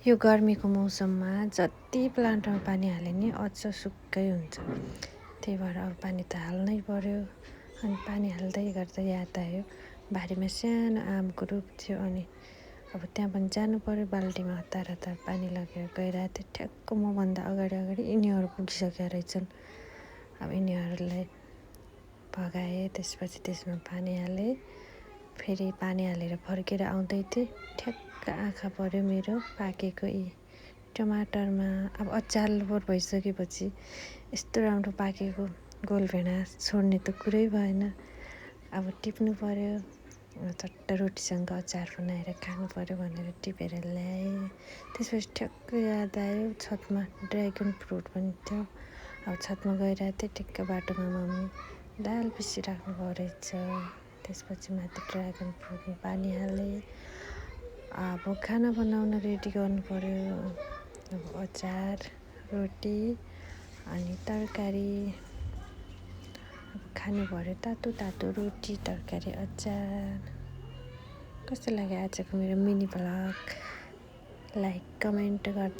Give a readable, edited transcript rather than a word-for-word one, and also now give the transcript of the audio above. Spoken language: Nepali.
यो गर्मीको मौसममा जति प्लान्टमा पानी हाले नि अझ सुक्कै हुन्छ। त्यही भएर अब पानी त हाल्नै पर्यो। अनि पानी हाल्दै गर्दा याद आयो, बारीमा सानो आमको रुख थियो। अनि अब त्यहाँ पनि जानु पर्यो, बाल्टीमा हतार हतार पानी लगेर गइरहेको थिएँ। ठ्याक्क मभन्दा अगाडि यिनीहरू पुगिसकेका रहेछन्। अब यिनीहरूलाई भगाएँ, त्यसपछि त्यसमा पानी हालेँ। फेरि पानी हालेर फर्केर आउँदै थिएँ, ठ्याक्क आँखा पर्यो मेरो पाकेको यी टमाटरमा। अब अचार लोभर भइसकेपछि यस्तो राम्रो पाकेको गोलभेडा छोड्ने त कुरै भएन। अब टिप्नु पर्यो, चट्ट रोटीसँग अचार बनाएर खानु पर्यो भनेर टिपेर ल्याएँ। त्यसपछि ठ्याक्क याद आयो, छतमा ड्र्यागन फ्रुट पनि थियो। अब छतमा गइरहेको थिएँ, ठिक्क बाटोमा मम्मी दाल पिसिराख्नुभएको रहेछ। त्यसपछि माथि ड्र्यागन फ्रुटमा पानी हालेँ। अब खाना बनाउन रेडी गर्नु पर्यो। अब अचार, रोटी अनि तरकारी अब खानु पर्यो। तातो तातो रोटी, तरकारी, अचार। कस्तो लाग्यो आजको मेरो मिनी भ्लग? लाइक कमेन्ट गर्दै